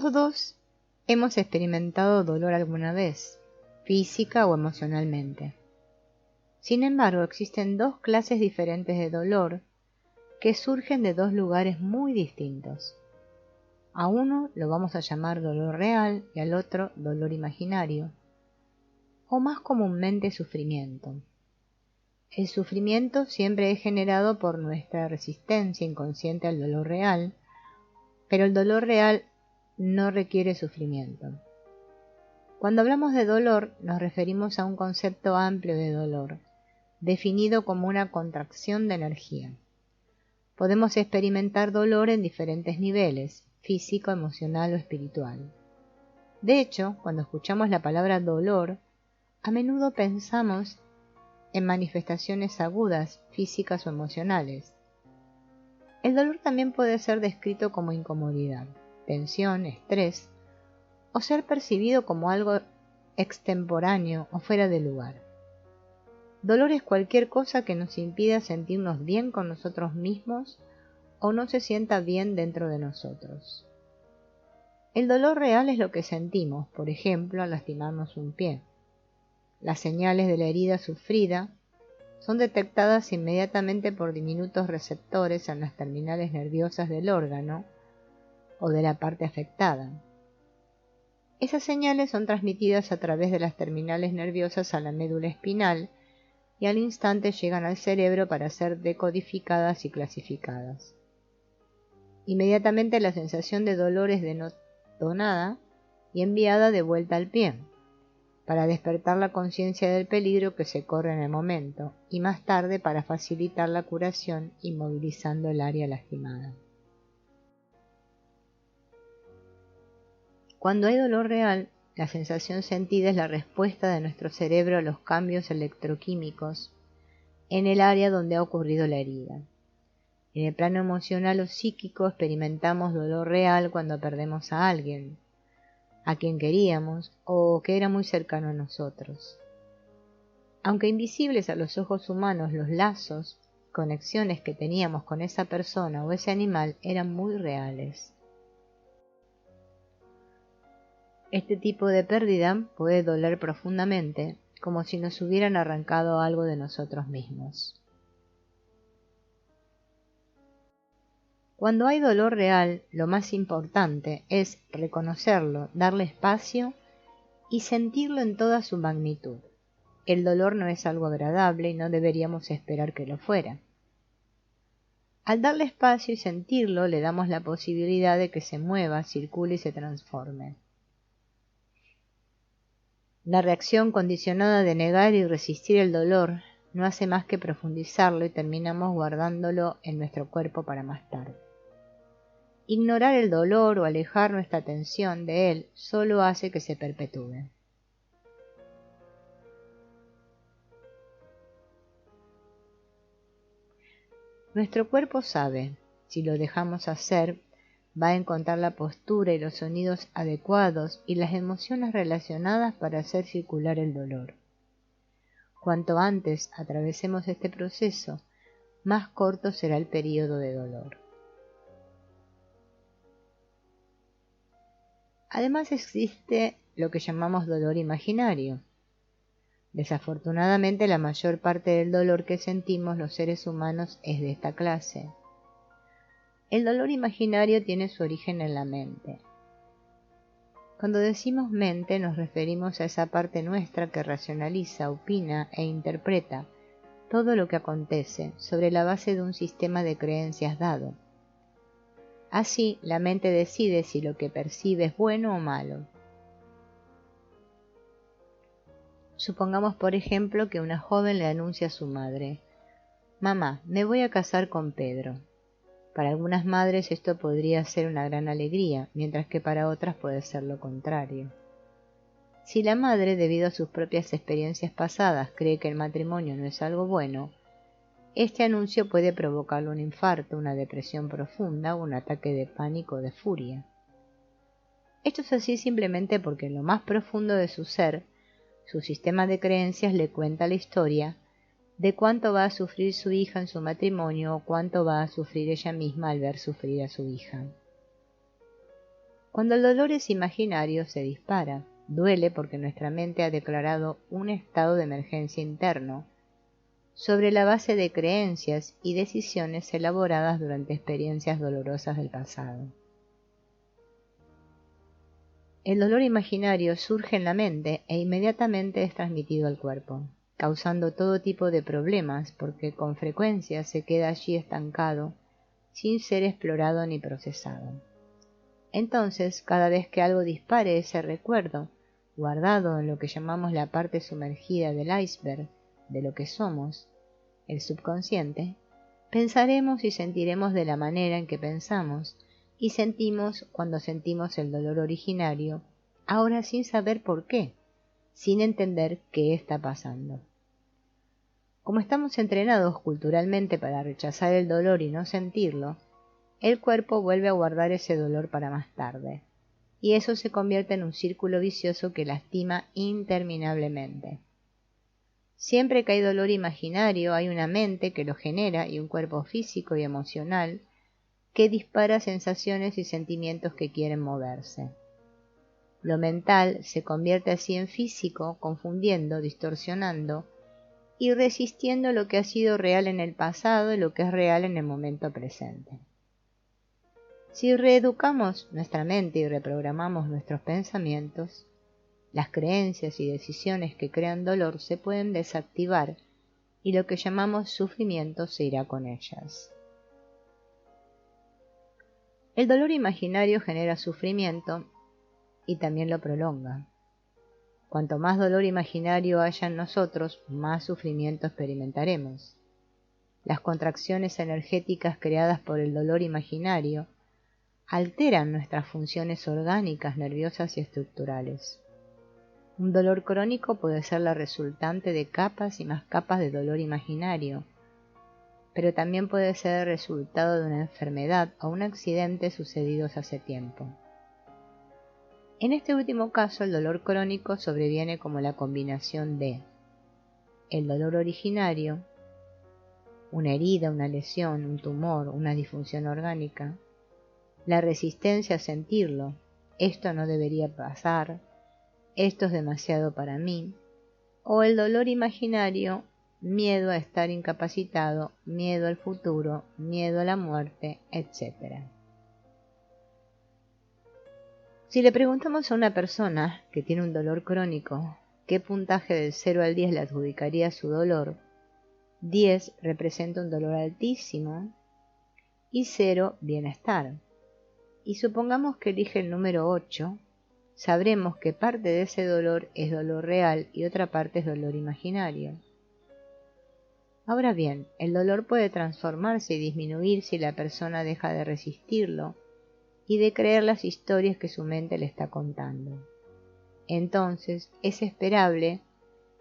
Todos hemos experimentado dolor alguna vez, física o emocionalmente. Sin embargo, existen dos clases diferentes de dolor que surgen de dos lugares muy distintos. A uno lo vamos a llamar dolor real y al otro dolor imaginario, o más comúnmente sufrimiento. El sufrimiento siempre es generado por nuestra resistencia inconsciente al dolor real, pero el dolor real no requiere sufrimiento. Cuando hablamos de dolor, nos referimos a un concepto amplio de dolor, definido como una contracción de energía. Podemos experimentar dolor en diferentes niveles, físico, emocional o espiritual. De hecho, cuando escuchamos la palabra dolor, a menudo pensamos en manifestaciones agudas, físicas o emocionales. El dolor también puede ser descrito como incomodidad, tensión, estrés, o ser percibido como algo extemporáneo o fuera de lugar. Dolor es cualquier cosa que nos impida sentirnos bien con nosotros mismos o no se sienta bien dentro de nosotros. El dolor real es lo que sentimos, por ejemplo, al lastimarnos un pie. Las señales de la herida sufrida son detectadas inmediatamente por diminutos receptores en las terminales nerviosas del órgano o de la parte afectada. Esas señales son transmitidas a través de las terminales nerviosas a la médula espinal y al instante llegan al cerebro para ser decodificadas y clasificadas. Inmediatamente la sensación de dolor es detonada y enviada de vuelta al pie, para despertar la conciencia del peligro que se corre en el momento, y más tarde para facilitar la curación inmovilizando el área lastimada. Cuando hay dolor real, la sensación sentida es la respuesta de nuestro cerebro a los cambios electroquímicos en el área donde ha ocurrido la herida. En el plano emocional o psíquico experimentamos dolor real cuando perdemos a alguien, a quien queríamos o que era muy cercano a nosotros. Aunque invisibles a los ojos humanos, los lazos, conexiones que teníamos con esa persona o ese animal eran muy reales. Este tipo de pérdida puede doler profundamente, como si nos hubieran arrancado algo de nosotros mismos. Cuando hay dolor real, lo más importante es reconocerlo, darle espacio y sentirlo en toda su magnitud. El dolor no es algo agradable y no deberíamos esperar que lo fuera. Al darle espacio y sentirlo, le damos la posibilidad de que se mueva, circule y se transforme. La reacción condicionada de negar y resistir el dolor no hace más que profundizarlo y terminamos guardándolo en nuestro cuerpo para más tarde. Ignorar el dolor o alejar nuestra atención de él solo hace que se perpetúe. Nuestro cuerpo sabe, si lo dejamos hacer, va a encontrar la postura y los sonidos adecuados y las emociones relacionadas para hacer circular el dolor. Cuanto antes atravesemos este proceso, más corto será el periodo de dolor. Además existe lo que llamamos dolor imaginario. Desafortunadamente la mayor parte del dolor que sentimos los seres humanos es de esta clase. El dolor imaginario tiene su origen en la mente. Cuando decimos mente nos referimos a esa parte nuestra que racionaliza, opina e interpreta todo lo que acontece sobre la base de un sistema de creencias dado. Así, la mente decide si lo que percibe es bueno o malo. Supongamos, por ejemplo, que una joven le anuncia a su madre: «Mamá, me voy a casar con Pedro». Para algunas madres esto podría ser una gran alegría, mientras que para otras puede ser lo contrario. Si la madre, debido a sus propias experiencias pasadas, cree que el matrimonio no es algo bueno, este anuncio puede provocarle un infarto, una depresión profunda o un ataque de pánico o de furia. Esto es así simplemente porque en lo más profundo de su ser, su sistema de creencias le cuenta la historia de cuánto va a sufrir su hija en su matrimonio o cuánto va a sufrir ella misma al ver sufrir a su hija. Cuando el dolor es imaginario, se dispara. Duele porque nuestra mente ha declarado un estado de emergencia interno, sobre la base de creencias y decisiones elaboradas durante experiencias dolorosas del pasado. El dolor imaginario surge en la mente e inmediatamente es transmitido al cuerpo, causando todo tipo de problemas porque con frecuencia se queda allí estancado, sin ser explorado ni procesado. Entonces, cada vez que algo dispare ese recuerdo, guardado en lo que llamamos la parte sumergida del iceberg de lo que somos, el subconsciente, pensaremos y sentiremos de la manera en que pensamos y sentimos cuando sentimos el dolor originario, ahora sin saber por qué, sin entender qué está pasando. Como estamos entrenados culturalmente para rechazar el dolor y no sentirlo, el cuerpo vuelve a guardar ese dolor para más tarde, y eso se convierte en un círculo vicioso que lastima interminablemente. Siempre que hay dolor imaginario, hay una mente que lo genera y un cuerpo físico y emocional que dispara sensaciones y sentimientos que quieren moverse. Lo mental se convierte así en físico, confundiendo, distorsionando y resistiendo lo que ha sido real en el pasado y lo que es real en el momento presente. Si reeducamos nuestra mente y reprogramamos nuestros pensamientos, las creencias y decisiones que crean dolor se pueden desactivar y lo que llamamos sufrimiento se irá con ellas. El dolor imaginario genera sufrimiento y también lo prolonga. Cuanto más dolor imaginario haya en nosotros, más sufrimiento experimentaremos. Las contracciones energéticas creadas por el dolor imaginario alteran nuestras funciones orgánicas, nerviosas y estructurales. Un dolor crónico puede ser la resultante de capas y más capas de dolor imaginario, pero también puede ser el resultado de una enfermedad o un accidente sucedidos hace tiempo. En este último caso, el dolor crónico sobreviene como la combinación de el dolor originario, una herida, una lesión, un tumor, una disfunción orgánica, la resistencia a sentirlo, esto no debería pasar, esto es demasiado para mí, o el dolor imaginario, miedo a estar incapacitado, miedo al futuro, miedo a la muerte, etc. Si le preguntamos a una persona que tiene un dolor crónico, ¿qué puntaje del 0 al 10 le adjudicaría a su dolor? 10 representa un dolor altísimo y 0 bienestar. Y supongamos que elige el número 8, sabremos que parte de ese dolor es dolor real y otra parte es dolor imaginario. Ahora bien, el dolor puede transformarse y disminuir si la persona deja de resistirlo y de creer las historias que su mente le está contando. Entonces es esperable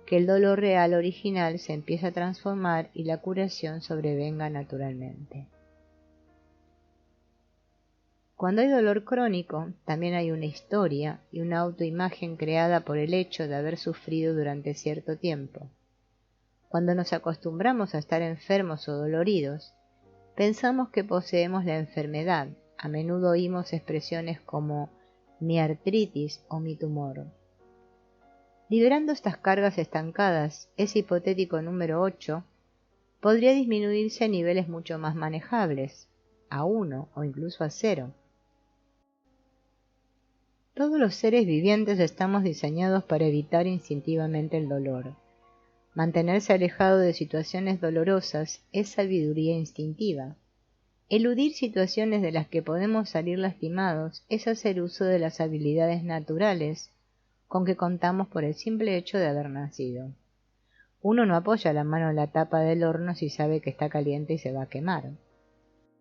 que el dolor real original se empiece a transformar y la curación sobrevenga naturalmente. Cuando hay dolor crónico, también hay una historia y una autoimagen creada por el hecho de haber sufrido durante cierto tiempo. Cuando nos acostumbramos a estar enfermos o doloridos, pensamos que poseemos la enfermedad. A menudo oímos expresiones como mi artritis o mi tumor. Liberando estas cargas estancadas, ese hipotético número 8 podría disminuirse a niveles mucho más manejables, a 1 o incluso a 0. Todos los seres vivientes estamos diseñados para evitar instintivamente el dolor. Mantenerse alejado de situaciones dolorosas es sabiduría instintiva. Eludir situaciones de las que podemos salir lastimados es hacer uso de las habilidades naturales con que contamos por el simple hecho de haber nacido. Uno no apoya la mano en la tapa del horno si sabe que está caliente y se va a quemar.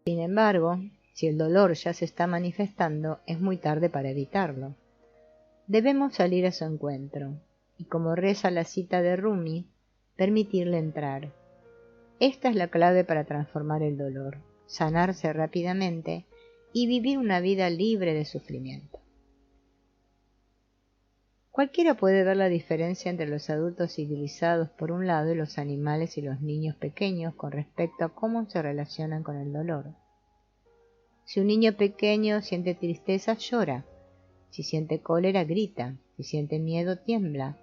Sin embargo, si el dolor ya se está manifestando, es muy tarde para evitarlo. Debemos salir a su encuentro, y como reza la cita de Rumi, permitirle entrar. Esta es la clave para transformar el dolor, sanarse rápidamente y vivir una vida libre de sufrimiento. Cualquiera puede ver la diferencia entre los adultos civilizados por un lado y los animales y los niños pequeños con respecto a cómo se relacionan con el dolor. Si un niño pequeño siente tristeza, llora, Si siente cólera, grita. Si siente miedo, tiembla.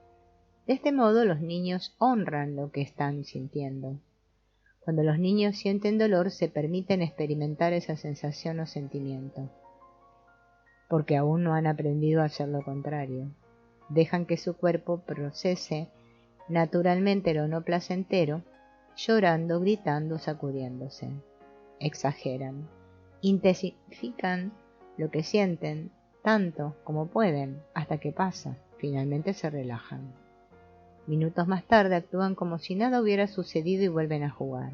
De este modo los niños honran lo que están sintiendo. Cuando los niños sienten dolor, se permiten experimentar esa sensación o sentimiento, porque aún no han aprendido a hacer lo contrario. Dejan que su cuerpo procese naturalmente lo no placentero, llorando, gritando, sacudiéndose. Exageran, intensifican lo que sienten tanto como pueden hasta que pasa. Finalmente se relajan. Minutos más tarde actúan como si nada hubiera sucedido y vuelven a jugar.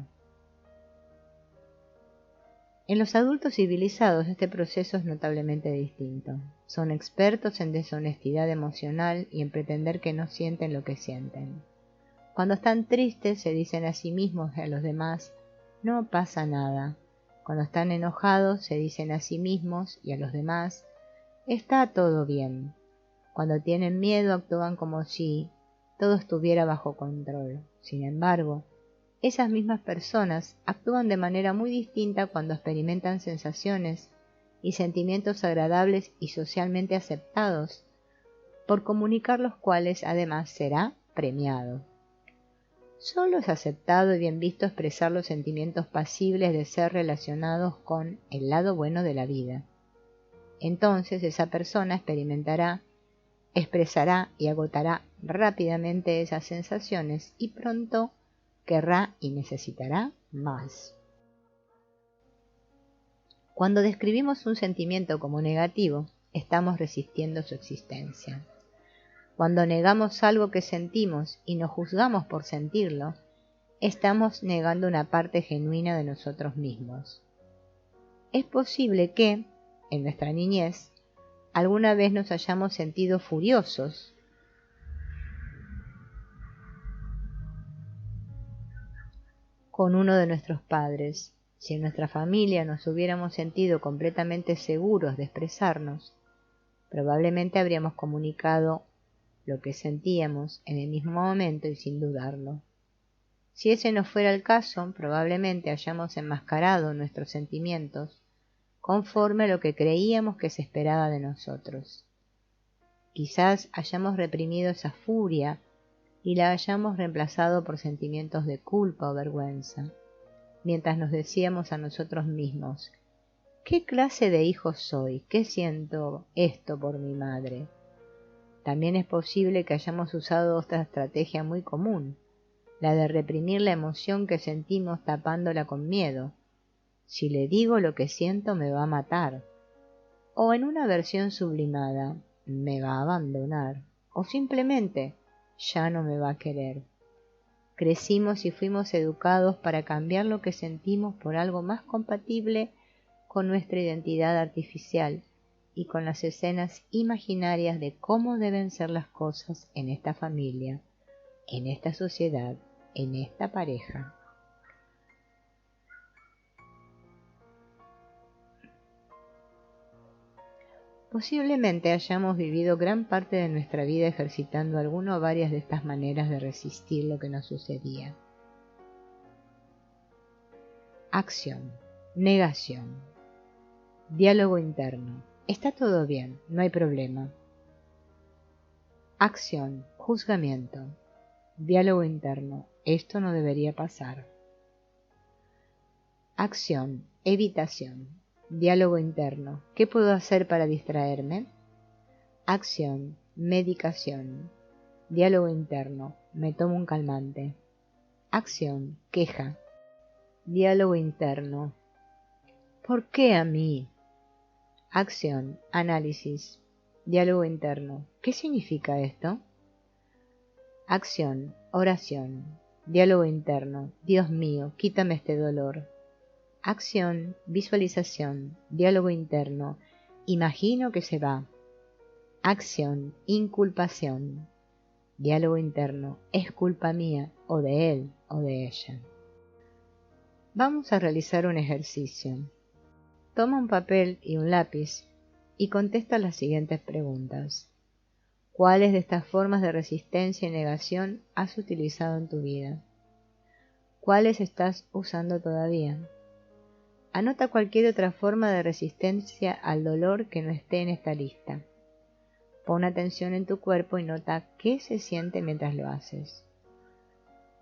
En los adultos civilizados este proceso es notablemente distinto. Son expertos en deshonestidad emocional y en pretender que no sienten lo que sienten. Cuando están tristes se dicen a sí mismos y a los demás, no pasa nada. Cuando están enojados se dicen a sí mismos y a los demás, está todo bien. Cuando tienen miedo actúan como si todo estuviera bajo control. Sin embargo, esas mismas personas actúan de manera muy distinta cuando experimentan sensaciones y sentimientos agradables y socialmente aceptados, por comunicar los cuales además será premiado. Solo es aceptado y bien visto expresar los sentimientos pasibles de ser relacionados con el lado bueno de la vida. Entonces esa persona expresará y agotará rápidamente esas sensaciones y pronto querrá y necesitará más. Cuando describimos un sentimiento como negativo, estamos resistiendo su existencia. Cuando negamos algo que sentimos y nos juzgamos por sentirlo, estamos negando una parte genuina de nosotros mismos. Es posible que, en nuestra niñez, alguna vez nos hayamos sentido furiosos con uno de nuestros padres. Si en nuestra familia nos hubiéramos sentido completamente seguros de expresarnos, probablemente habríamos comunicado lo que sentíamos en el mismo momento y sin dudarlo. Si ese no fuera el caso, probablemente hayamos enmascarado nuestros sentimientos conforme a lo que creíamos que se esperaba de nosotros. Quizás hayamos reprimido esa furia y la hayamos reemplazado por sentimientos de culpa o vergüenza, mientras nos decíamos a nosotros mismos, ¿qué clase de hijo soy? ¿Qué siento esto por mi madre? También es posible que hayamos usado otra estrategia muy común, la de reprimir la emoción que sentimos tapándola con miedo. Si le digo lo que siento me va a matar. O en una versión sublimada, me va a abandonar. O simplemente, ya no me va a querer. Crecimos y fuimos educados para cambiar lo que sentimos por algo más compatible con nuestra identidad artificial y con las escenas imaginarias de cómo deben ser las cosas en esta familia, en esta sociedad, en esta pareja. Posiblemente hayamos vivido gran parte de nuestra vida ejercitando alguna o varias de estas maneras de resistir lo que nos sucedía. Acción, negación, diálogo interno. Está todo bien, no hay problema. Acción, juzgamiento, diálogo interno. Esto no debería pasar. Acción, evitación, diálogo interno. ¿Qué puedo hacer para distraerme? Acción, medicación, diálogo interno. Me tomo un calmante. Acción, queja, diálogo interno. ¿Por qué a mí? Acción, análisis, diálogo interno. ¿Qué significa esto? Acción, oración, diálogo interno. Dios mío, quítame este dolor. Acción, visualización, diálogo interno. Imagino que se va. Acción, inculpación, diálogo interno. Es culpa mía, o de él, o de ella. Vamos a realizar un ejercicio. Toma un papel y un lápiz y contesta las siguientes preguntas. ¿Cuáles de estas formas de resistencia y negación has utilizado en tu vida? ¿Cuáles estás usando todavía? Anota cualquier otra forma de resistencia al dolor que no esté en esta lista. Pon atención en tu cuerpo y nota qué se siente mientras lo haces.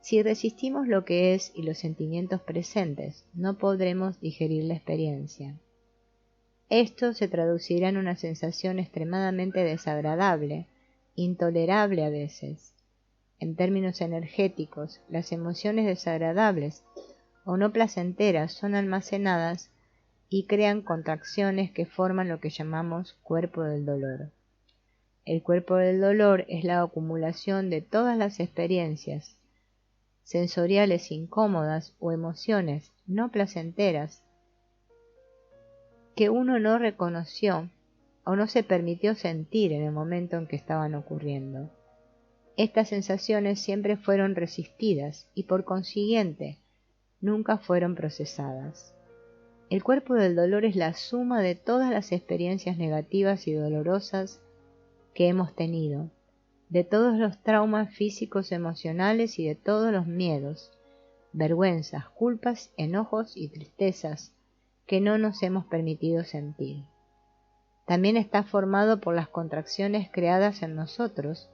Si resistimos lo que es y los sentimientos presentes, no podremos digerir la experiencia. Esto se traducirá en una sensación extremadamente desagradable, intolerable a veces. En términos energéticos, las emociones desagradables o no placenteras son almacenadas y crean contracciones que forman lo que llamamos cuerpo del dolor. El cuerpo del dolor es la acumulación de todas las experiencias sensoriales incómodas o emociones no placenteras que uno no reconoció o no se permitió sentir en el momento en que estaban ocurriendo. Estas sensaciones siempre fueron resistidas y por consiguiente nunca fueron procesadas. El cuerpo del dolor es la suma de todas las experiencias negativas y dolorosas que hemos tenido, de todos los traumas físicos, emocionales y de todos los miedos, vergüenzas, culpas, enojos y tristezas que no nos hemos permitido sentir. También está formado por las contracciones creadas en nosotros,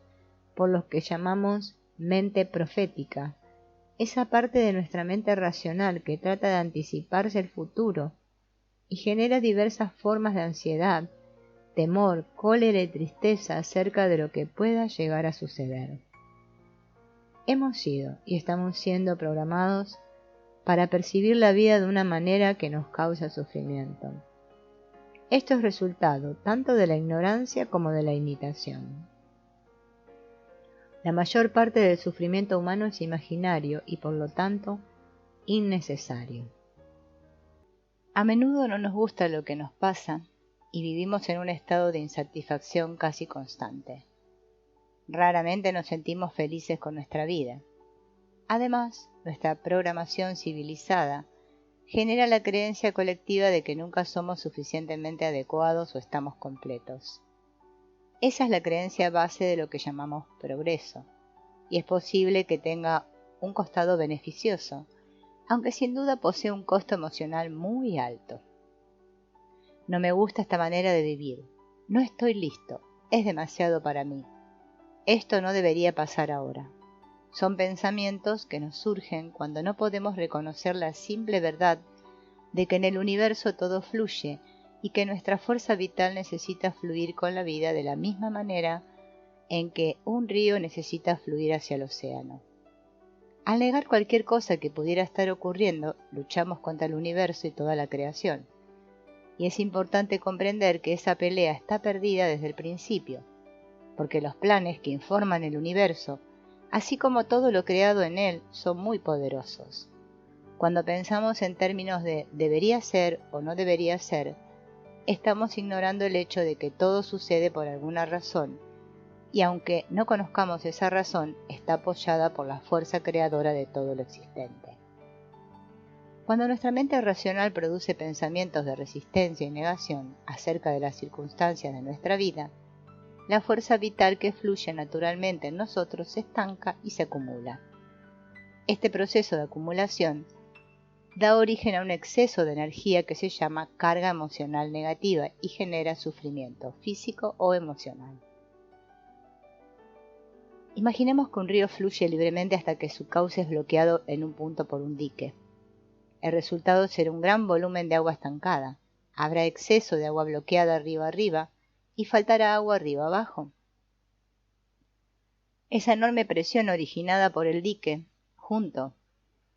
por lo que llamamos mente profética, esa parte de nuestra mente racional que trata de anticiparse el futuro y genera diversas formas de ansiedad, temor, cólera y tristeza acerca de lo que pueda llegar a suceder. Hemos sido y estamos siendo programados para percibir la vida de una manera que nos causa sufrimiento. Esto es resultado tanto de la ignorancia como de la imitación. La mayor parte del sufrimiento humano es imaginario y por lo tanto innecesario. A menudo no nos gusta lo que nos pasa y vivimos en un estado de insatisfacción casi constante. Raramente nos sentimos felices con nuestra vida. Además, nuestra programación civilizada genera la creencia colectiva de que nunca somos suficientemente adecuados o estamos completos. Esa es la creencia base de lo que llamamos progreso, y es posible que tenga un costado beneficioso, aunque sin duda posee un costo emocional muy alto. No me gusta esta manera de vivir. No estoy listo. Es demasiado para mí. Esto no debería pasar ahora. Son pensamientos que nos surgen cuando no podemos reconocer la simple verdad de que en el universo todo fluye y que nuestra fuerza vital necesita fluir con la vida de la misma manera en que un río necesita fluir hacia el océano. Al negar cualquier cosa que pudiera estar ocurriendo, luchamos contra el universo y toda la creación. Y es importante comprender que esa pelea está perdida desde el principio, porque los planes que informan el universo, así como todo lo creado en él, son muy poderosos. Cuando pensamos en términos de debería ser o no debería ser, estamos ignorando el hecho de que todo sucede por alguna razón, y aunque no conozcamos esa razón, está apoyada por la fuerza creadora de todo lo existente. Cuando nuestra mente racional produce pensamientos de resistencia y negación acerca de las circunstancias de nuestra vida, la fuerza vital que fluye naturalmente en nosotros se estanca y se acumula. Este proceso de acumulación da origen a un exceso de energía que se llama carga emocional negativa y genera sufrimiento físico o emocional. Imaginemos que un río fluye libremente hasta que su cauce es bloqueado en un punto por un dique. El resultado será un gran volumen de agua estancada. Habrá exceso de agua bloqueada arriba y faltará agua arriba abajo. Esa enorme presión originada por el dique, junto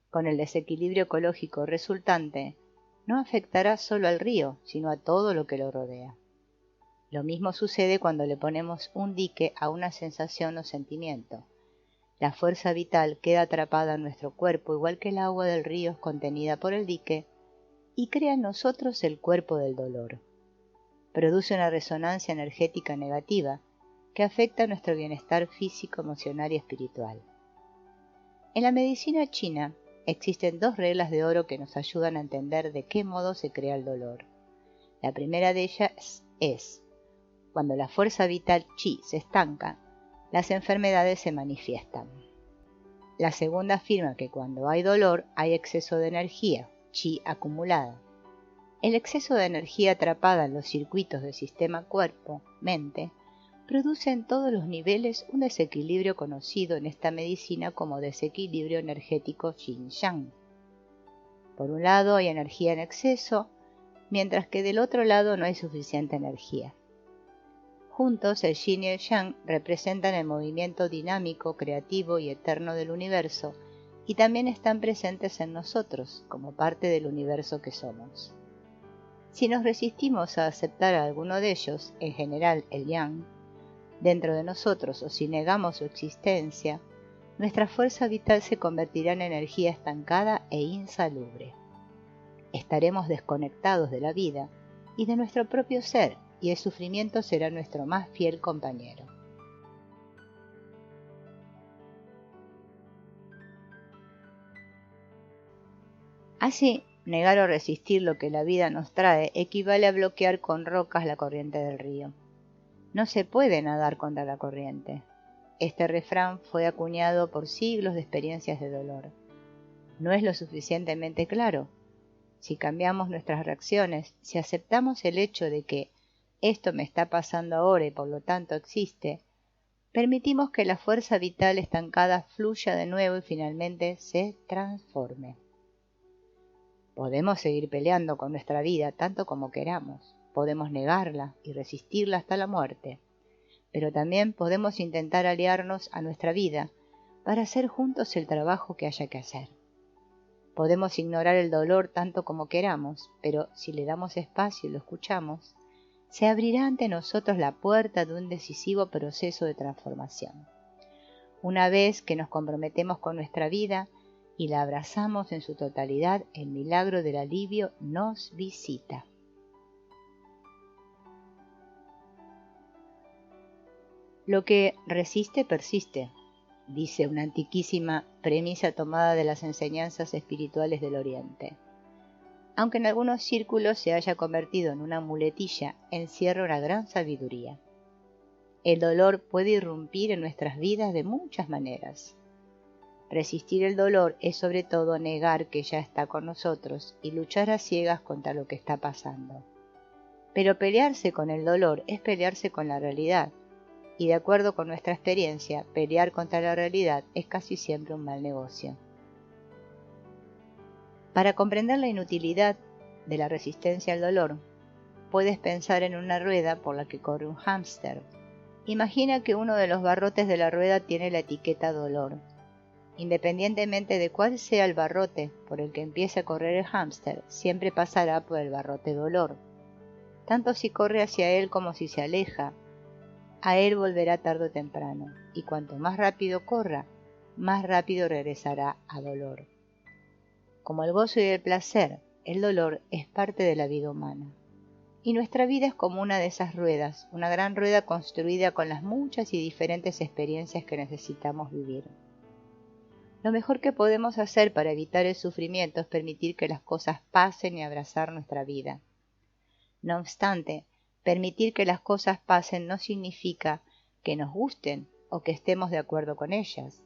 con el desequilibrio ecológico resultante, no afectará solo al río, sino a todo lo que lo rodea. Lo mismo sucede cuando le ponemos un dique a una sensación o sentimiento. La fuerza vital queda atrapada en nuestro cuerpo, igual que el agua del río es contenida por el dique, y crea en nosotros el cuerpo del dolor. Produce una resonancia energética negativa que afecta nuestro bienestar físico, emocional y espiritual. En la medicina china existen 2 reglas de oro que nos ayudan a entender de qué modo se crea el dolor. La primera de ellas es: cuando la fuerza vital chi se estanca, las enfermedades se manifiestan. La segunda afirma que cuando hay dolor hay exceso de energía, chi acumulada. El exceso de energía atrapada en los circuitos del sistema cuerpo-mente produce en todos los niveles un desequilibrio conocido en esta medicina como desequilibrio energético yin-yang. Por un lado hay energía en exceso, mientras que del otro lado no hay suficiente energía. Juntos, el yin y el yang representan el movimiento dinámico, creativo y eterno del universo, y también están presentes en nosotros, como parte del universo que somos. Si nos resistimos a aceptar a alguno de ellos, en general el yang, dentro de nosotros o si negamos su existencia, nuestra fuerza vital se convertirá en energía estancada e insalubre. Estaremos desconectados de la vida y de nuestro propio ser, y el sufrimiento será nuestro más fiel compañero. Así, negar o resistir lo que la vida nos trae equivale a bloquear con rocas la corriente del río. No se puede nadar contra la corriente. Este refrán fue acuñado por siglos de experiencias de dolor. No es lo suficientemente claro. Si cambiamos nuestras reacciones, si aceptamos el hecho de que esto me está pasando ahora y por lo tanto existe, permitimos que la fuerza vital estancada fluya de nuevo y finalmente se transforme. Podemos seguir peleando con nuestra vida tanto como queramos, podemos negarla y resistirla hasta la muerte, pero también podemos intentar aliarnos a nuestra vida para hacer juntos el trabajo que haya que hacer. Podemos ignorar el dolor tanto como queramos, pero si le damos espacio y lo escuchamos, se abrirá ante nosotros la puerta de un decisivo proceso de transformación. Una vez que nos comprometemos con nuestra vida y la abrazamos en su totalidad, el milagro del alivio nos visita. Lo que resiste, persiste, dice una antiquísima premisa tomada de las enseñanzas espirituales del Oriente. Aunque en algunos círculos se haya convertido en una muletilla, encierra una gran sabiduría. El dolor puede irrumpir en nuestras vidas de muchas maneras. Resistir el dolor es sobre todo negar que ya está con nosotros y luchar a ciegas contra lo que está pasando. Pero pelearse con el dolor es pelearse con la realidad, y de acuerdo con nuestra experiencia, pelear contra la realidad es casi siempre un mal negocio. Para comprender la inutilidad de la resistencia al dolor, puedes pensar en una rueda por la que corre un hámster. Imagina que uno de los barrotes de la rueda tiene la etiqueta dolor. Independientemente de cuál sea el barrote por el que empiece a correr el hámster, siempre pasará por el barrote dolor. Tanto si corre hacia él como si se aleja, a él volverá tarde o temprano, y cuanto más rápido corra, más rápido regresará a dolor. Como el gozo y el placer, el dolor es parte de la vida humana. Y nuestra vida es como una de esas ruedas, una gran rueda construida con las muchas y diferentes experiencias que necesitamos vivir. Lo mejor que podemos hacer para evitar el sufrimiento es permitir que las cosas pasen y abrazar nuestra vida. No obstante, permitir que las cosas pasen no significa que nos gusten o que estemos de acuerdo con ellas.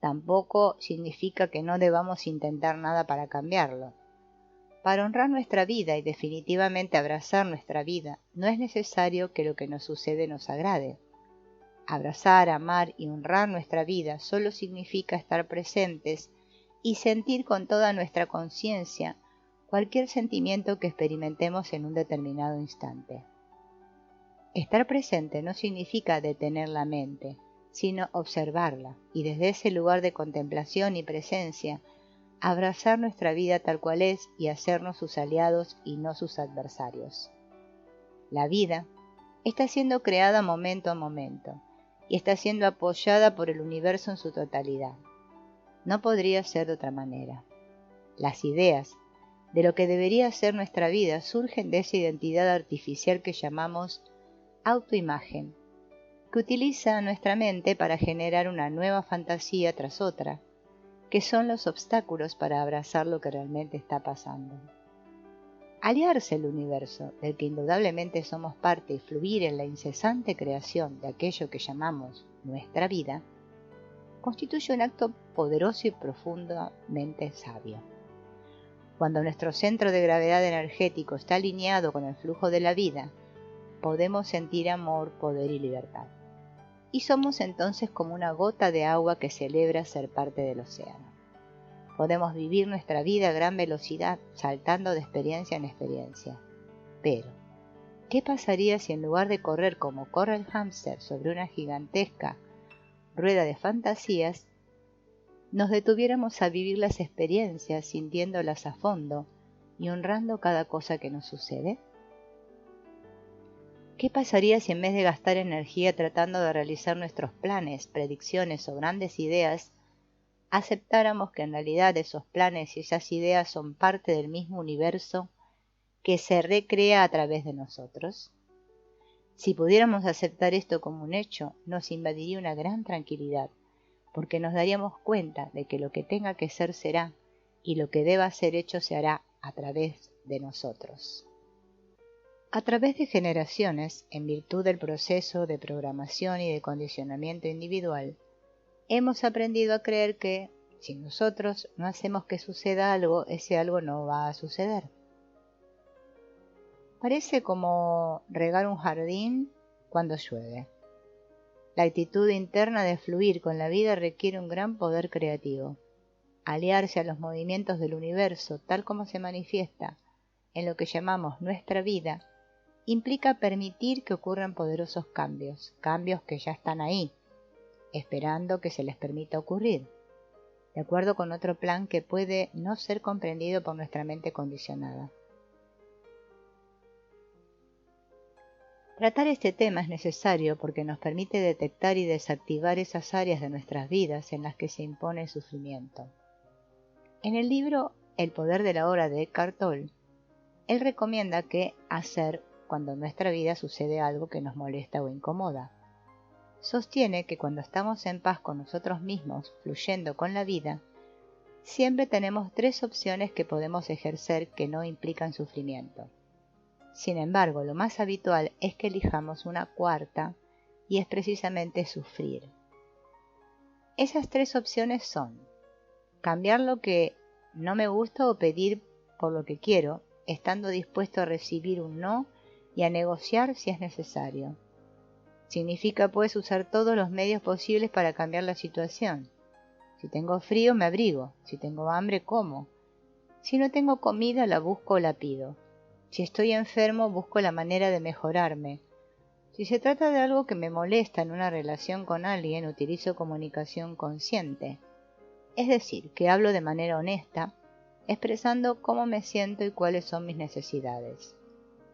Tampoco significa que no debamos intentar nada para cambiarlo. Para honrar nuestra vida y definitivamente abrazar nuestra vida, no es necesario que lo que nos sucede nos agrade. Abrazar, amar y honrar nuestra vida solo significa estar presentes y sentir con toda nuestra conciencia cualquier sentimiento que experimentemos en un determinado instante. Estar presente no significa detener la mente, sino observarla, y desde ese lugar de contemplación y presencia, abrazar nuestra vida tal cual es y hacernos sus aliados y no sus adversarios. La vida está siendo creada momento a momento, y está siendo apoyada por el universo en su totalidad. No podría ser de otra manera. Las ideas de lo que debería ser nuestra vida surgen de esa identidad artificial que llamamos autoimagen, que utiliza nuestra mente para generar una nueva fantasía tras otra, que son los obstáculos para abrazar lo que realmente está pasando. Aliarse al universo, del que indudablemente somos parte, y fluir en la incesante creación de aquello que llamamos nuestra vida, constituye un acto poderoso y profundamente sabio. Cuando nuestro centro de gravedad energético está alineado con el flujo de la vida, podemos sentir amor, poder y libertad. Y somos entonces como una gota de agua que celebra ser parte del océano. Podemos vivir nuestra vida a gran velocidad, saltando de experiencia en experiencia. Pero, ¿qué pasaría si en lugar de correr como corre el hámster sobre una gigantesca rueda de fantasías, nos detuviéramos a vivir las experiencias sintiéndolas a fondo y honrando cada cosa que nos sucede? ¿Qué pasaría si en vez de gastar energía tratando de realizar nuestros planes, predicciones o grandes ideas, aceptáramos que en realidad esos planes y esas ideas son parte del mismo universo que se recrea a través de nosotros? Si pudiéramos aceptar esto como un hecho, nos invadiría una gran tranquilidad, porque nos daríamos cuenta de que lo que tenga que ser será, y lo que deba ser hecho se hará a través de nosotros. A través de generaciones, en virtud del proceso de programación y de condicionamiento individual, hemos aprendido a creer que, si nosotros no hacemos que suceda algo, ese algo no va a suceder. Parece como regar un jardín cuando llueve. La actitud interna de fluir con la vida requiere un gran poder creativo. Aliarse a los movimientos del universo tal como se manifiesta en lo que llamamos nuestra vida, implica permitir que ocurran poderosos cambios, cambios que ya están ahí, esperando que se les permita ocurrir, de acuerdo con otro plan que puede no ser comprendido por nuestra mente condicionada. Tratar este tema es necesario porque nos permite detectar y desactivar esas áreas de nuestras vidas en las que se impone el sufrimiento. En el libro El poder de la hora de Eckhart Tolle, él recomienda qué hacer cuando en nuestra vida sucede algo que nos molesta o incomoda. Sostiene que cuando estamos en paz con nosotros mismos, fluyendo con la vida, siempre tenemos 3 opciones que podemos ejercer que no implican sufrimiento. Sin embargo, lo más habitual es que elijamos una cuarta, y es precisamente sufrir. Esas 3 opciones son: cambiar lo que no me gusta o pedir por lo que quiero, estando dispuesto a recibir un no y a negociar si es necesario. Significa pues usar todos los medios posibles para cambiar la situación. Si tengo frío me abrigo, si tengo hambre como. Si no tengo comida la busco o la pido. Si estoy enfermo busco la manera de mejorarme. Si se trata de algo que me molesta en una relación con alguien, utilizo comunicación consciente. Es decir, que hablo de manera honesta, expresando cómo me siento y cuáles son mis necesidades.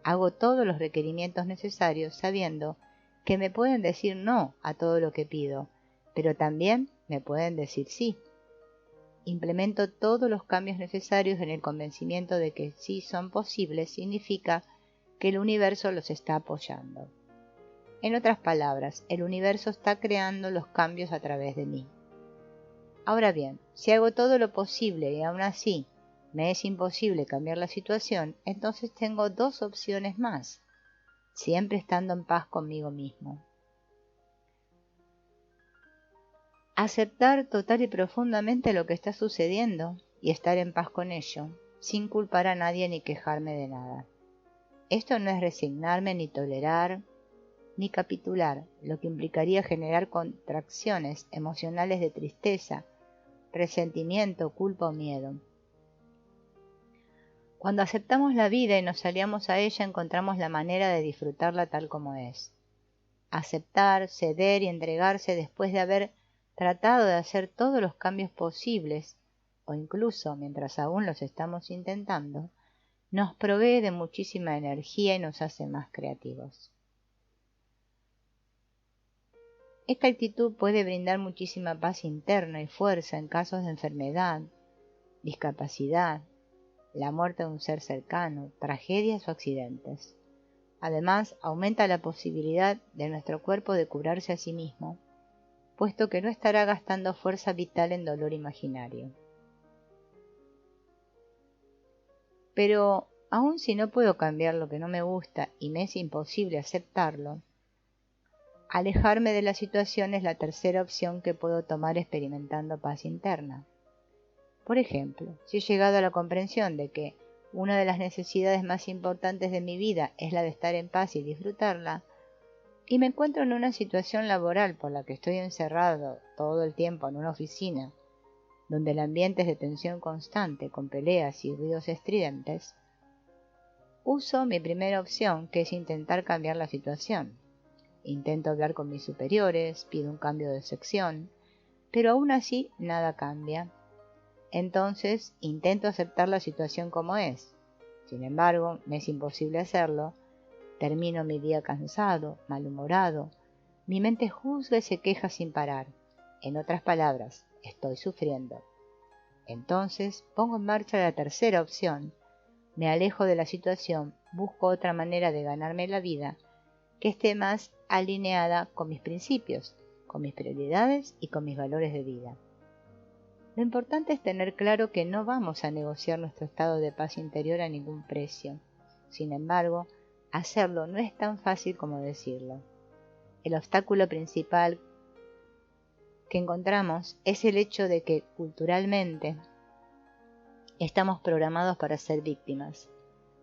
Hago todos los requerimientos necesarios sabiendo que me pueden decir no a todo lo que pido, pero también me pueden decir sí. Implemento todos los cambios necesarios en el convencimiento de que si son posibles significa que el universo los está apoyando. En otras palabras, el universo está creando los cambios a través de mí. Ahora bien, si hago todo lo posible y aún así me es imposible cambiar la situación, entonces tengo 2 opciones más, siempre estando en paz conmigo mismo. Aceptar total y profundamente lo que está sucediendo y estar en paz con ello, sin culpar a nadie ni quejarme de nada. Esto no es resignarme ni tolerar ni capitular, lo que implicaría generar contracciones emocionales de tristeza, resentimiento, culpa o miedo. Cuando aceptamos la vida y nos aliamos a ella, encontramos la manera de disfrutarla tal como es. Aceptar, ceder y entregarse después de haber tratado de hacer todos los cambios posibles, o incluso mientras aún los estamos intentando, nos provee de muchísima energía y nos hace más creativos. Esta actitud puede brindar muchísima paz interna y fuerza en casos de enfermedad, discapacidad, la muerte de un ser cercano, tragedias o accidentes. Además, aumenta la posibilidad de nuestro cuerpo de curarse a sí mismo, puesto que no estará gastando fuerza vital en dolor imaginario. Pero, aun si no puedo cambiar lo que no me gusta y me es imposible aceptarlo, alejarme de la situación es la tercera opción que puedo tomar experimentando paz interna. Por ejemplo, si he llegado a la comprensión de que una de las necesidades más importantes de mi vida es la de estar en paz y disfrutarla, y me encuentro en una situación laboral por la que estoy encerrado todo el tiempo en una oficina, donde el ambiente es de tensión constante, con peleas y ruidos estridentes, uso mi primera opción, que es intentar cambiar la situación. Intento hablar con mis superiores, pido un cambio de sección, pero aún así nada cambia. Entonces intento aceptar la situación como es. Sin embargo, me es imposible hacerlo. Termino mi día cansado, malhumorado. Mi mente juzga y se queja sin parar. En otras palabras, estoy sufriendo. Entonces pongo en marcha la tercera opción. Me alejo de la situación, busco otra manera de ganarme la vida que esté más alineada con mis principios, con mis prioridades y con mis valores de vida. Lo importante es tener claro que no vamos a negociar nuestro estado de paz interior a ningún precio. Sin embargo, hacerlo no es tan fácil como decirlo. El obstáculo principal que encontramos es el hecho de que culturalmente estamos programados para ser víctimas,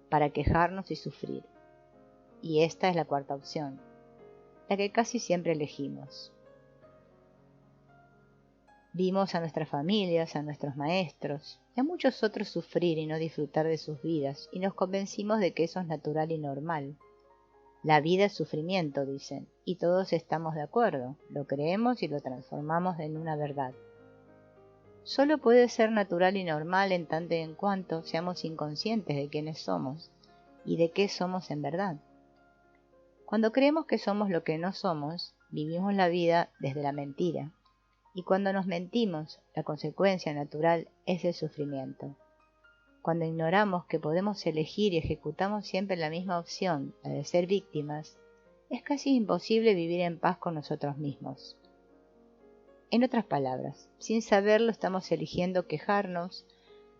para quejarnos y sufrir. Y esta es la cuarta opción, la que casi siempre elegimos. Vimos a nuestras familias, a nuestros maestros y a muchos otros sufrir y no disfrutar de sus vidas, y nos convencimos de que eso es natural y normal. La vida es sufrimiento, dicen, y todos estamos de acuerdo, lo creemos y lo transformamos en una verdad. Solo puede ser natural y normal en tanto y en cuanto seamos inconscientes de quiénes somos y de qué somos en verdad. Cuando creemos que somos lo que no somos, vivimos la vida desde la mentira. Y cuando nos mentimos, la consecuencia natural es el sufrimiento. Cuando ignoramos que podemos elegir y ejecutamos siempre la misma opción, la de ser víctimas, es casi imposible vivir en paz con nosotros mismos. En otras palabras, sin saberlo estamos eligiendo quejarnos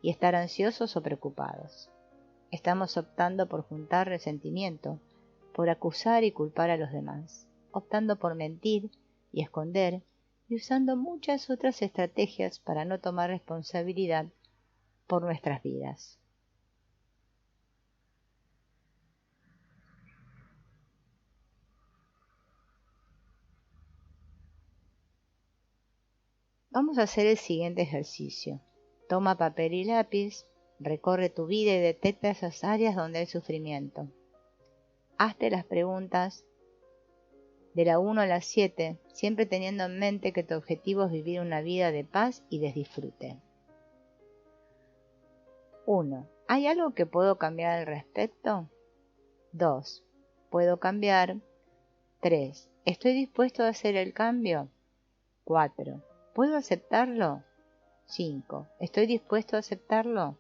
y estar ansiosos o preocupados. Estamos optando por juntar resentimiento, por acusar y culpar a los demás, optando por mentir y esconder, y usando muchas otras estrategias para no tomar responsabilidad por nuestras vidas. Vamos a hacer el siguiente ejercicio. Toma papel y lápiz, recorre tu vida y detecta esas áreas donde hay sufrimiento. Hazte las preguntas de la 1 a la 7, siempre teniendo en mente que tu objetivo es vivir una vida de paz y de disfrute. 1. ¿Hay algo que puedo cambiar al respecto? 2. ¿Puedo cambiar? 3. ¿Estoy dispuesto a hacer el cambio? 4. ¿Puedo aceptarlo? 5. ¿Estoy dispuesto a aceptarlo?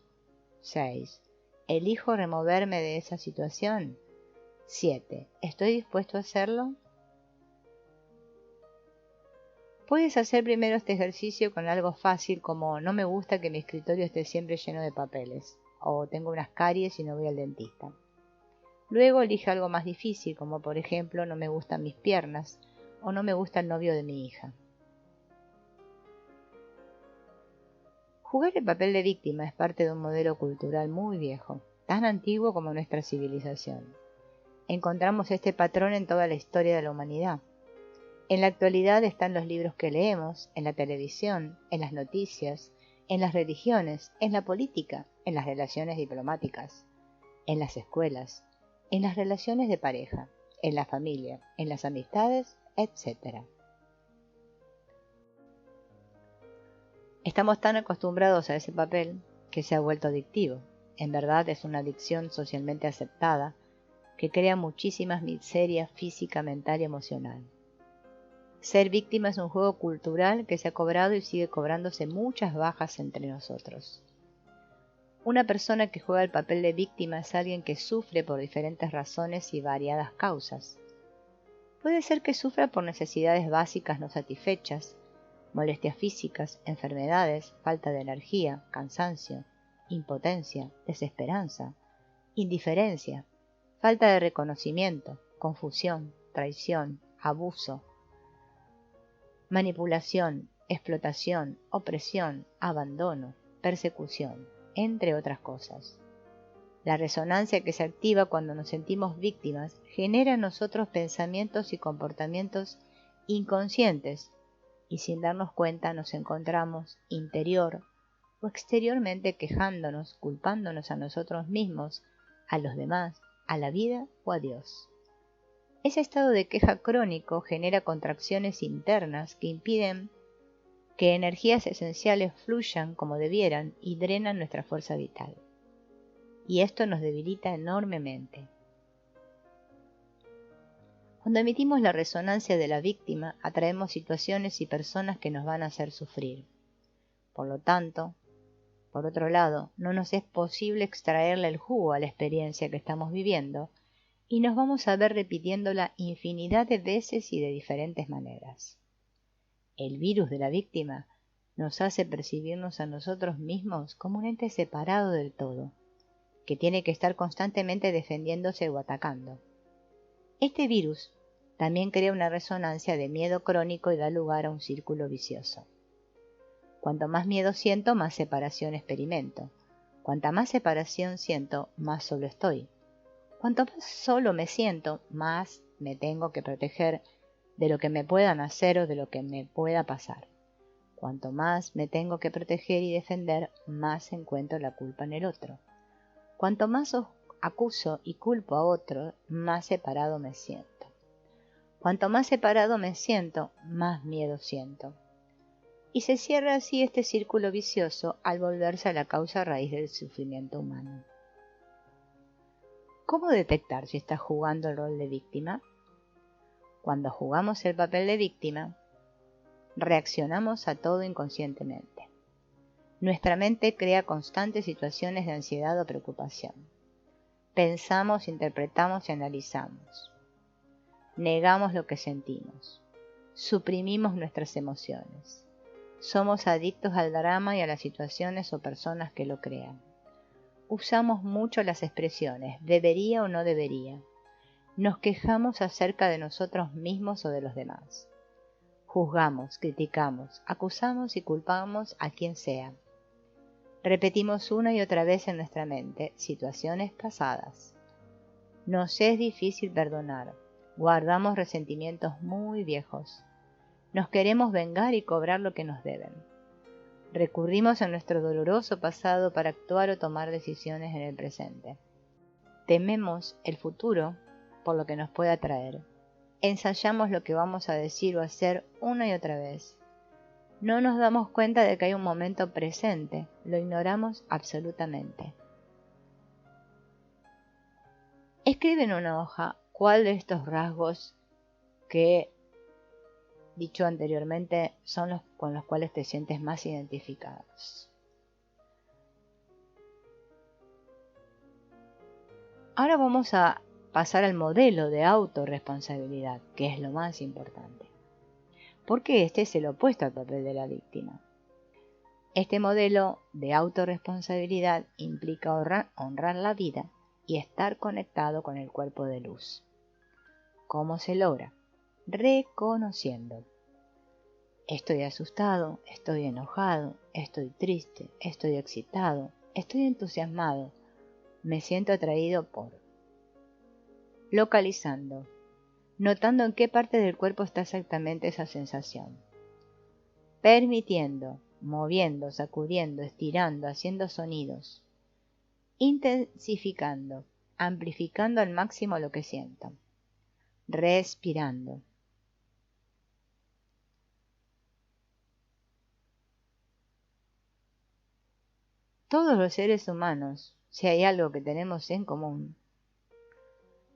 6. ¿Elijo removerme de esa situación? 7. ¿Estoy dispuesto a hacerlo? Puedes hacer primero este ejercicio con algo fácil como no me gusta que mi escritorio esté siempre lleno de papeles, o tengo unas caries y no voy al dentista. Luego elige algo más difícil, como por ejemplo no me gustan mis piernas, o no me gusta el novio de mi hija. Jugar el papel de víctima es parte de un modelo cultural muy viejo, tan antiguo como nuestra civilización. Encontramos este patrón en toda la historia de la humanidad. En la actualidad están los libros que leemos, en la televisión, en las noticias, en las religiones, en la política, en las relaciones diplomáticas, en las escuelas, en las relaciones de pareja, en la familia, en las amistades, etc. Estamos tan acostumbrados a ese papel que se ha vuelto adictivo. En verdad es una adicción socialmente aceptada que crea muchísimas miserias física, mental y emocional. Ser víctima es un juego cultural que se ha cobrado y sigue cobrándose muchas bajas entre nosotros. Una persona que juega el papel de víctima es alguien que sufre por diferentes razones y variadas causas. Puede ser que sufra por necesidades básicas no satisfechas, molestias físicas, enfermedades, falta de energía, cansancio, impotencia, desesperanza, indiferencia, falta de reconocimiento, confusión, traición, abuso, manipulación, explotación, opresión, abandono, persecución, entre otras cosas. La resonancia que se activa cuando nos sentimos víctimas genera en nosotros pensamientos y comportamientos inconscientes y sin darnos cuenta nos encontramos interior o exteriormente quejándonos, culpándonos a nosotros mismos, a los demás, a la vida o a Dios. Ese estado de queja crónico genera contracciones internas que impiden que energías esenciales fluyan como debieran y drenan nuestra fuerza vital. Y esto nos debilita enormemente. Cuando emitimos la resonancia de la víctima, atraemos situaciones y personas que nos van a hacer sufrir. Por lo tanto, por otro lado, no nos es posible extraerle el jugo a la experiencia que estamos viviendo y nos vamos a ver repitiéndola infinidad de veces y de diferentes maneras. El virus de la víctima nos hace percibirnos a nosotros mismos como un ente separado del todo, que tiene que estar constantemente defendiéndose o atacando. Este virus también crea una resonancia de miedo crónico y da lugar a un círculo vicioso. Cuanto más miedo siento, más separación experimento. Cuanta más separación siento, más solo estoy. Cuanto más solo me siento, más me tengo que proteger de lo que me puedan hacer o de lo que me pueda pasar. Cuanto más me tengo que proteger y defender, más encuentro la culpa en el otro. Cuanto más acuso y culpo a otro, más separado me siento. Cuanto más separado me siento, más miedo siento. Y se cierra así este círculo vicioso al volverse a la causa raíz del sufrimiento humano. ¿Cómo detectar si estás jugando el rol de víctima? Cuando jugamos el papel de víctima, reaccionamos a todo inconscientemente. Nuestra mente crea constantes situaciones de ansiedad o preocupación. Pensamos, interpretamos y analizamos. Negamos lo que sentimos. Suprimimos nuestras emociones. Somos adictos al drama y a las situaciones o personas que lo crean. Usamos mucho las expresiones debería o no debería. Nos quejamos acerca de nosotros mismos o de los demás. Juzgamos, criticamos, acusamos y culpamos a quien sea. Repetimos una y otra vez en nuestra mente situaciones pasadas. Nos es difícil perdonar. Guardamos resentimientos muy viejos. Nos queremos vengar y cobrar lo que nos deben. Recurrimos a nuestro doloroso pasado para actuar o tomar decisiones en el presente. Tememos el futuro por lo que nos pueda traer. Ensayamos lo que vamos a decir o hacer una y otra vez. No nos damos cuenta de que hay un momento presente, lo ignoramos absolutamente. Escribe en una hoja cuál de estos rasgos que dicho anteriormente son los con los cuales te sientes más identificados. Ahora vamos a pasar al modelo de autorresponsabilidad, que es lo más importante, porque este es el opuesto al papel de la víctima. Este modelo de autorresponsabilidad implica honrar la vida y estar conectado con el cuerpo de luz. ¿Cómo se logra? Reconociendo. Estoy asustado, estoy enojado, estoy triste, estoy excitado, estoy entusiasmado, me siento atraído por. Localizando, notando en qué parte del cuerpo está exactamente esa sensación. Permitiendo, moviendo, sacudiendo, estirando, haciendo sonidos. Intensificando, amplificando al máximo lo que siento. Respirando. Todos los seres humanos, si hay algo que tenemos en común,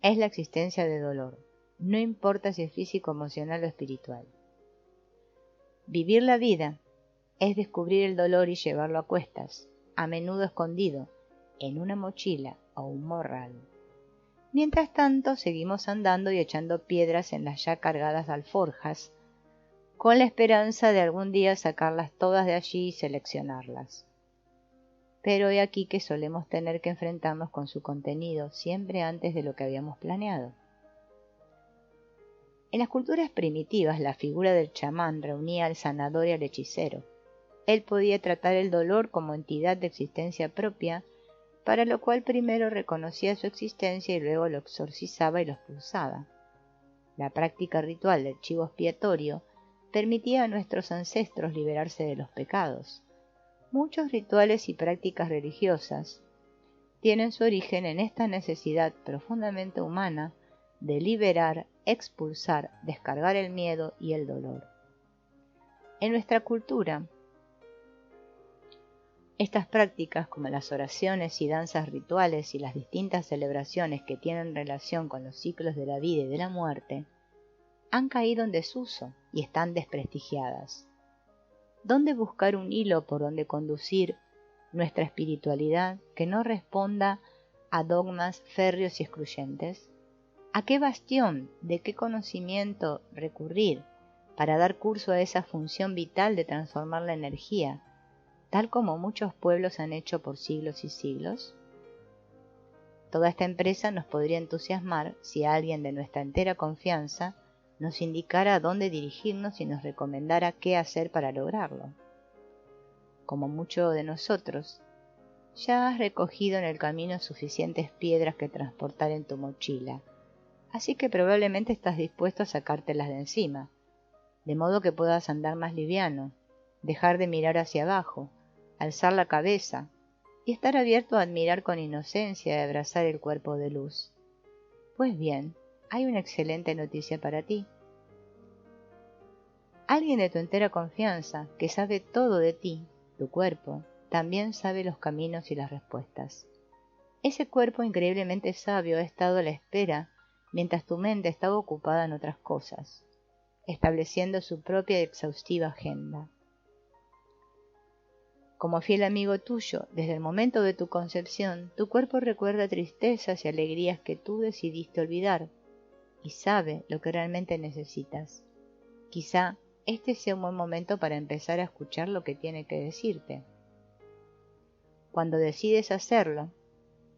es la existencia de dolor, no importa si es físico, emocional o espiritual. Vivir la vida es descubrir el dolor y llevarlo a cuestas, a menudo escondido, en una mochila o un morral. Mientras tanto, seguimos andando y echando piedras en las ya cargadas alforjas, con la esperanza de algún día sacarlas todas de allí y seleccionarlas. Pero he aquí que solemos tener que enfrentarnos con su contenido siempre antes de lo que habíamos planeado. En las culturas primitivas, la figura del chamán reunía al sanador y al hechicero. Él podía tratar el dolor como entidad de existencia propia para lo cual primero reconocía su existencia y luego lo exorcizaba y lo expulsaba. La práctica ritual del chivo expiatorio permitía a nuestros ancestros liberarse de los pecados. Muchos rituales y prácticas religiosas tienen su origen en esta necesidad profundamente humana de liberar, expulsar, descargar el miedo y el dolor. En nuestra cultura, estas prácticas, como las oraciones y danzas rituales y las distintas celebraciones que tienen relación con los ciclos de la vida y de la muerte, han caído en desuso y están desprestigiadas. ¿Dónde buscar un hilo por donde conducir nuestra espiritualidad que no responda a dogmas férreos y excluyentes? ¿A qué bastión, de qué conocimiento recurrir para dar curso a esa función vital de transformar la energía, tal como muchos pueblos han hecho por siglos y siglos? Toda esta empresa nos podría entusiasmar si alguien de nuestra entera confianza nos indicara a dónde dirigirnos y nos recomendara qué hacer para lograrlo. Como muchos de nosotros, ya has recogido en el camino suficientes piedras que transportar en tu mochila, así que probablemente estás dispuesto a sacártelas de encima, de modo que puedas andar más liviano, dejar de mirar hacia abajo, alzar la cabeza y estar abierto a admirar con inocencia y abrazar el cuerpo de luz. Pues bien, hay una excelente noticia para ti. Alguien de tu entera confianza, que sabe todo de ti, tu cuerpo, también sabe los caminos y las respuestas. Ese cuerpo increíblemente sabio ha estado a la espera mientras tu mente estaba ocupada en otras cosas, estableciendo su propia y exhaustiva agenda. Como fiel amigo tuyo, desde el momento de tu concepción, tu cuerpo recuerda tristezas y alegrías que tú decidiste olvidar y sabe lo que realmente necesitas. Quizá este sea un buen momento para empezar a escuchar lo que tiene que decirte. Cuando decides hacerlo,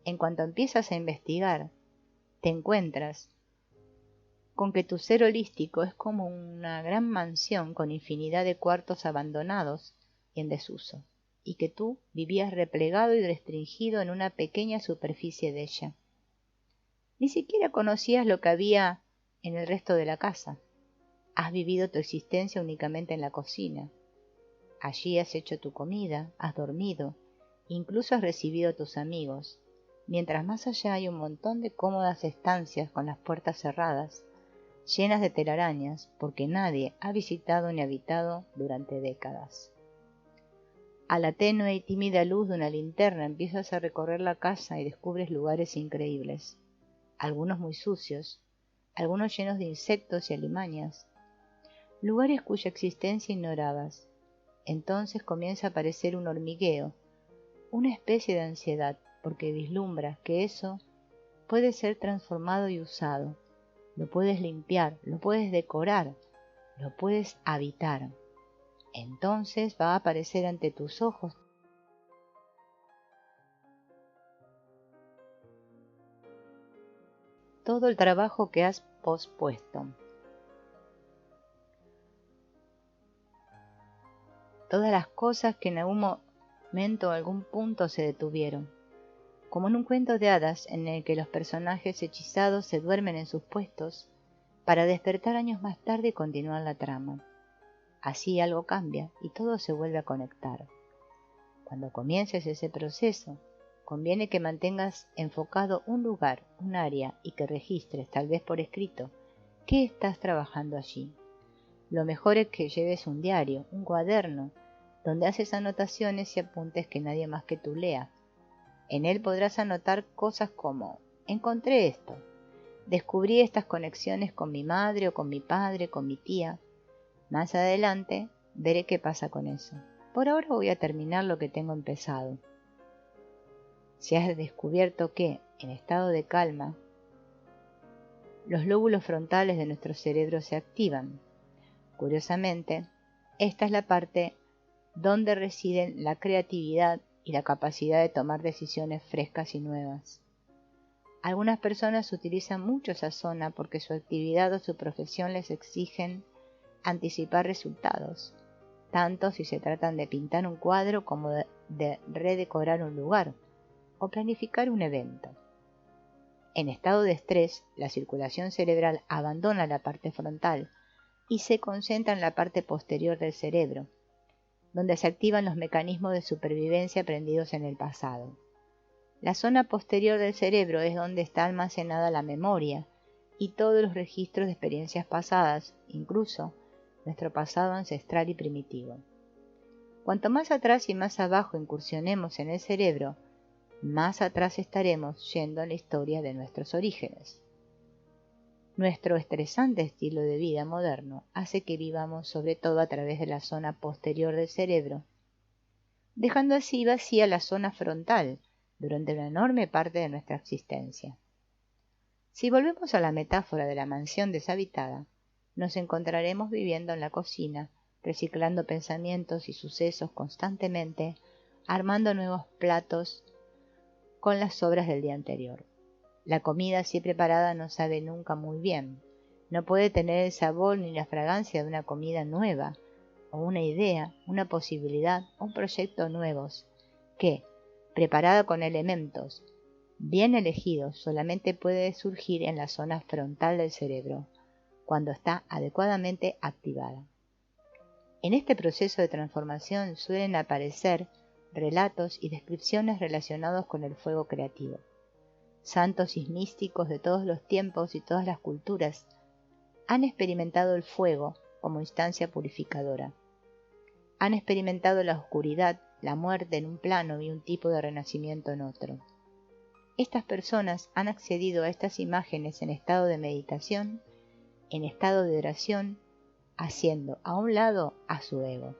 en cuanto empiezas a investigar, te encuentras con que tu ser holístico es como una gran mansión con infinidad de cuartos abandonados y en desuso, y que tú vivías replegado y restringido en una pequeña superficie de ella. Ni siquiera conocías lo que había en el resto de la casa. Has vivido tu existencia únicamente en la cocina. Allí has hecho tu comida, has dormido, incluso has recibido a tus amigos, mientras más allá hay un montón de cómodas estancias con las puertas cerradas, llenas de telarañas, porque nadie ha visitado ni habitado durante décadas. A la tenue y tímida luz de una linterna empiezas a recorrer la casa y descubres lugares increíbles, algunos muy sucios, algunos llenos de insectos y alimañas, lugares cuya existencia ignorabas. Entonces comienza a aparecer un hormigueo, una especie de ansiedad, porque vislumbras que eso puede ser transformado y usado. Lo puedes limpiar, lo puedes decorar, lo puedes habitar. Entonces va a aparecer ante tus ojos todo el trabajo que has pospuesto, todas las cosas que en algún momento o algún punto se detuvieron, como en un cuento de hadas en el que los personajes hechizados se duermen en sus puestos para despertar años más tarde y continuar la trama. Así algo cambia y todo se vuelve a conectar. Cuando comiences ese proceso, conviene que mantengas enfocado un lugar, un área y que registres, tal vez por escrito, qué estás trabajando allí. Lo mejor es que lleves un diario, un cuaderno, donde haces anotaciones y apuntes que nadie más que tú lea. En él podrás anotar cosas como: encontré esto, descubrí estas conexiones con mi madre o con mi padre, con mi tía. Más adelante veré qué pasa con eso. Por ahora voy a terminar lo que tengo empezado. Si has descubierto que, en estado de calma, los lóbulos frontales de nuestro cerebro se activan. Curiosamente, esta es la parte donde residen la creatividad y la capacidad de tomar decisiones frescas y nuevas. Algunas personas utilizan mucho esa zona porque su actividad o su profesión les exigen anticipar resultados, tanto si se tratan de pintar un cuadro como de redecorar un lugar, o planificar un evento. En estado de estrés, la circulación cerebral abandona la parte frontal y se concentra en la parte posterior del cerebro, donde se activan los mecanismos de supervivencia aprendidos en el pasado. La zona posterior del cerebro es donde está almacenada la memoria y todos los registros de experiencias pasadas, incluso nuestro pasado ancestral y primitivo. Cuanto más atrás y más abajo incursionemos en el cerebro, más atrás estaremos yendo en la historia de nuestros orígenes. Nuestro estresante estilo de vida moderno hace que vivamos sobre todo a través de la zona posterior del cerebro, dejando así vacía la zona frontal durante una enorme parte de nuestra existencia. Si volvemos a la metáfora de la mansión deshabitada, nos encontraremos viviendo en la cocina, reciclando pensamientos y sucesos constantemente, armando nuevos platos con las sobras del día anterior. La comida así preparada no sabe nunca muy bien, no puede tener el sabor ni la fragancia de una comida nueva, o una idea, una posibilidad, un proyecto nuevos, que, preparada con elementos bien elegidos, solamente puede surgir en la zona frontal del cerebro, cuando está adecuadamente activada. En este proceso de transformación suelen aparecer relatos y descripciones relacionados con el fuego creativo. Santos y místicos de todos los tiempos y todas las culturas han experimentado el fuego como instancia purificadora. Han experimentado la oscuridad, la muerte en un plano y un tipo de renacimiento en otro. Estas personas han accedido a estas imágenes en estado de meditación, en estado de oración, haciendo a un lado a su ego.